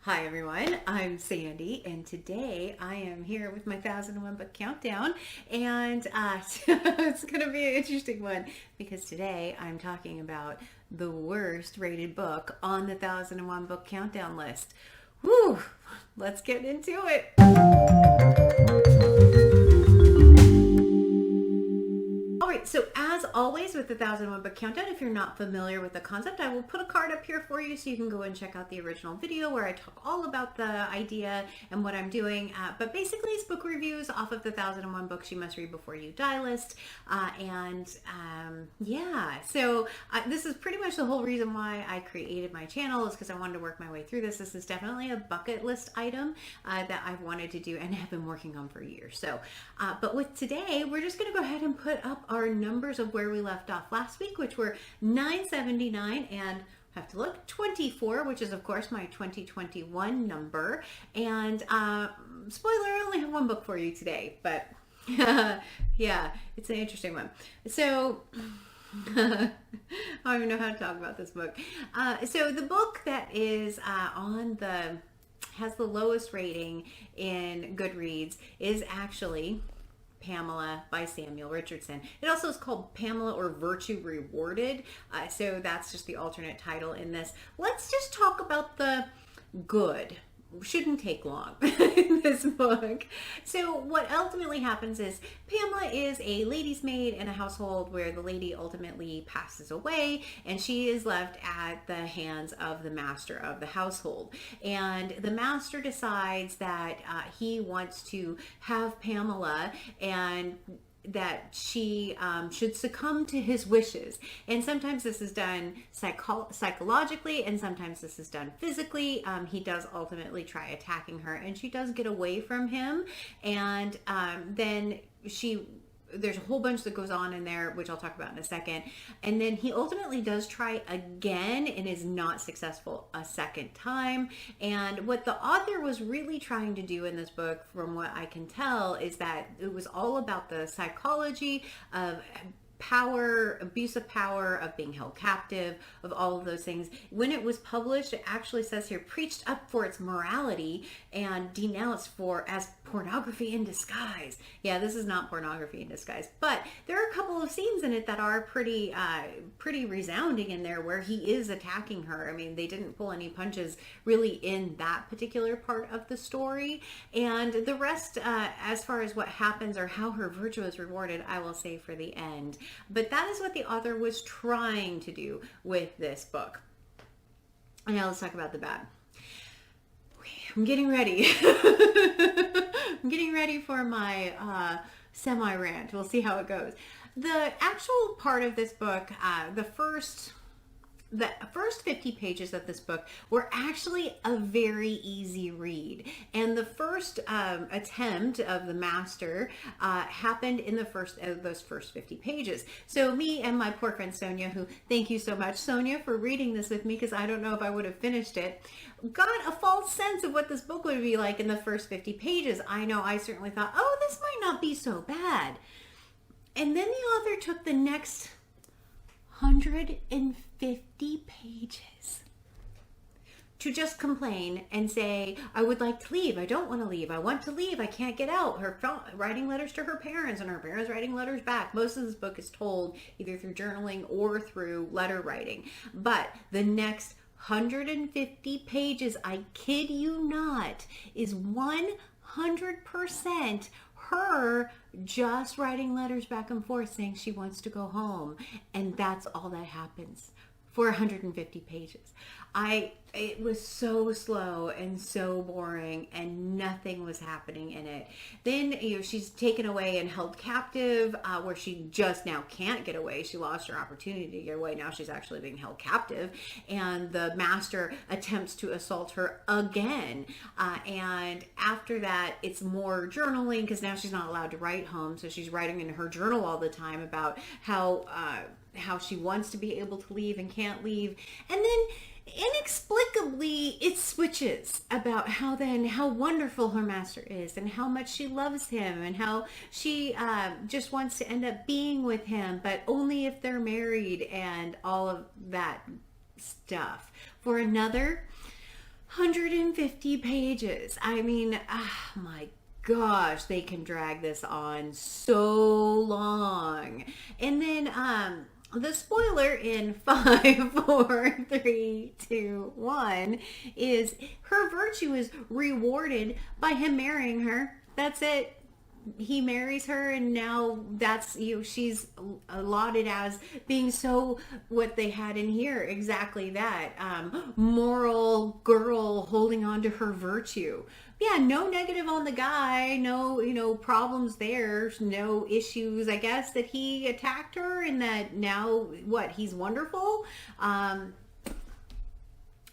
Hi everyone, I'm Sandy, and today I am here with my 1001 book countdown, and it's going to be an interesting one because today I'm talking about the worst rated book on the 1001 book countdown list. Whew, let's get into it. So as always with the 1001 book countdown, if you're not familiar with the concept, I will put a card up here for you so you can go and check out the original video where I talk all about the idea and what I'm doing. But basically it's book reviews off of the 1001 books you must read before you die list. So this is pretty much the whole reason why I created my channel, is because I wanted to work my way through this. This is definitely a bucket list item that I've wanted to do and have been working on for years. So, but with today, we're just going to go ahead and put up our numbers of where we left off last week, which were 979 and have to look 24, which is of course my 2021 number. And spoiler, I only have one book for you today, but yeah, it's an interesting one. So I don't even know how to talk about this book. So the book that is has the lowest rating in Goodreads is actually Pamela by Samuel Richardson. It also is called Pamela or Virtue Rewarded. So that's just the alternate title in this. Let's just talk about the good. Shouldn't take long in this book. So what ultimately happens is Pamela is a lady's maid in a household where the lady ultimately passes away, and she is left at the hands of the master of the household. And the master decides that he wants to have Pamela, and that she should succumb to his wishes. And sometimes this is done psychologically, and sometimes this is done physically. He does ultimately try attacking her, and she does get away from him. And then there's a whole bunch that goes on in there, which I'll talk about in a second. And then he ultimately does try again and is not successful a second time. And what the author was really trying to do in this book, from what I can tell, is that it was all about the psychology of power, abuse of power, of being held captive, of all of those things. When it was published, it actually says here, preached up for its morality and denounced as pornography in disguise. Yeah, this is not pornography in disguise, but there are a couple of scenes in it that are pretty resounding in there, where he is attacking her. I mean, they didn't pull any punches really in that particular part of the story. And the rest, as far as what happens or how her virtue is rewarded, I will save for the end. But that is what the author was trying to do with this book. And now let's talk about the bad. I'm getting ready. I'm getting ready for my semi-rant. We'll see how it goes. The actual part of this book, the first 50 pages of this book were actually a very easy read. And the first attempt of the master happened in those first 50 pages. So me and my poor friend Sonya, who, thank you so much, Sonya, for reading this with me, because I don't know if I would have finished it, got a false sense of what this book would be like in the first 50 pages. I know I certainly thought, oh, this might not be so bad. And then the author took the next 150 pages to just complain and say, I would like to leave. I don't want to leave. I want to leave. I can't get out. Her writing letters to her parents, and her parents writing letters back. Most of this book is told either through journaling or through letter writing. But the next 150 pages, I kid you not, is 100% her just writing letters back and forth saying she wants to go home. And that's all that happens for 150 pages. It was so slow and so boring, and nothing was happening in it. Then, she's taken away and held captive, where she just now can't get away. She lost her opportunity to get away. Now she's actually being held captive, and the master attempts to assault her again. And after that, it's more journaling, because now she's not allowed to write home. So she's writing in her journal all the time about how she wants to be able to leave and can't leave. And then inexplicably it switches about how wonderful her master is, and how much she loves him, and how she just wants to end up being with him, but only if they're married, and all of that stuff. For another 150 pages. I mean, my gosh, they can drag this on so long. And then the spoiler in 5, 4, 3, 2, 1 is her virtue is rewarded by him marrying her. That's it. He marries her, and now that's, she's lauded as being so, what they had in here, exactly that, moral girl holding on to her virtue. Yeah, no negative on the guy, no, problems there, no issues, I guess, that he attacked her, and that now, he's wonderful.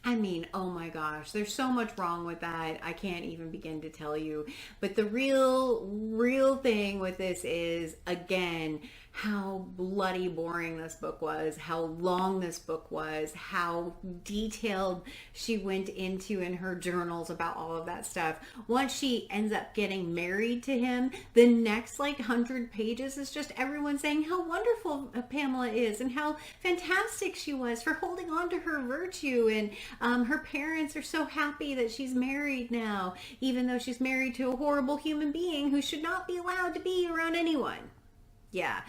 I mean, oh my gosh, there's so much wrong with that. I can't even begin to tell you. But the real thing with this is, again, how bloody boring this book was, how long this book was, how detailed she went into in her journals about all of that stuff. Once she ends up getting married to him, the next 100 pages is just everyone saying how wonderful Pamela is and how fantastic she was for holding on to her virtue, and her parents are so happy that she's married now, even though she's married to a horrible human being who should not be allowed to be around anyone. Yeah.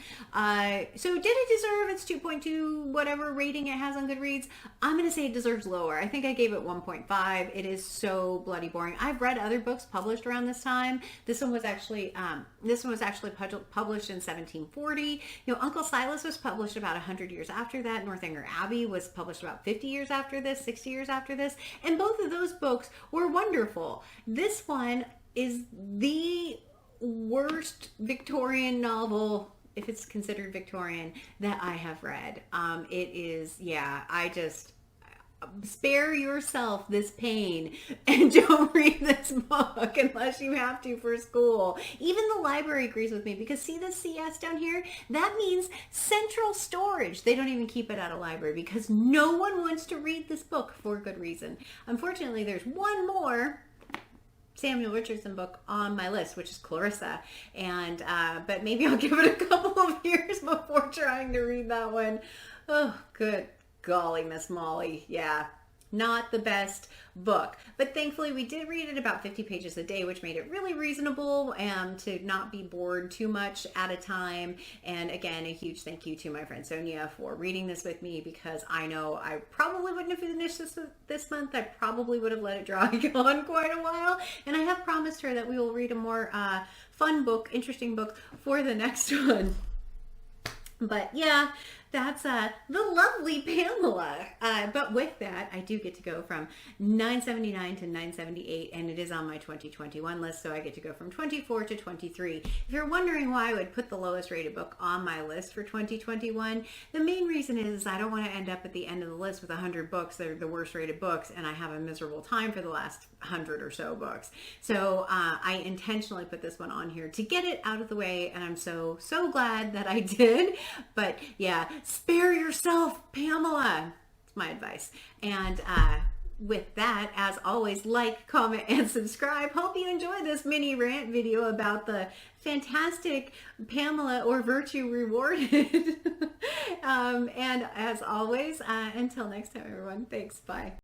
So did it deserve its 2.2 whatever rating it has on Goodreads? I'm going to say it deserves lower. I think I gave it 1.5. It is so bloody boring. I've read other books published around this time. This one was actually published in 1740. Uncle Silas was published about 100 years after that. Northanger Abbey was published about 50 years after this, 60 years after this. And both of those books were wonderful. This one is the worst Victorian novel, if it's considered Victorian, that I have read. It is, spare yourself this pain and don't read this book unless you have to for school. Even the library agrees with me, because see this CS down here? That means central storage. They don't even keep it at a library because no one wants to read this book for good reason. Unfortunately, there's one more Samuel Richardson book on my list, which is Clarissa, and but maybe I'll give it a couple of years before trying to read that one. Oh, good golly, Miss Molly. Yeah, not the best book, but thankfully we did read it about 50 pages a day, which made it really reasonable to not be bored too much at a time. And again, a huge thank you to my friend Sonya for reading this with me, because I know I probably wouldn't have finished this month. I probably would have let it drag on quite a while, and I have promised her that we will read a more fun book, interesting book for the next one. But yeah, that's the lovely Pamela. But with that, I do get to go from 979 to 978, and it is on my 2021 list, so I get to go from 24 to 23. If you're wondering why I would put the lowest rated book on my list for 2021, the main reason is I don't want to end up at the end of the list with 100 books that are the worst rated books, and I have a miserable time for the last 100 or so books. So I intentionally put this one on here to get it out of the way, and I'm so glad that I did. But yeah, spare yourself, Pamela. It's my advice. And with that, as always, like, comment, and subscribe. Hope you enjoyed this mini rant video about the fantastic Pamela or Virtue Rewarded. And as always, until next time, everyone, thanks. Bye.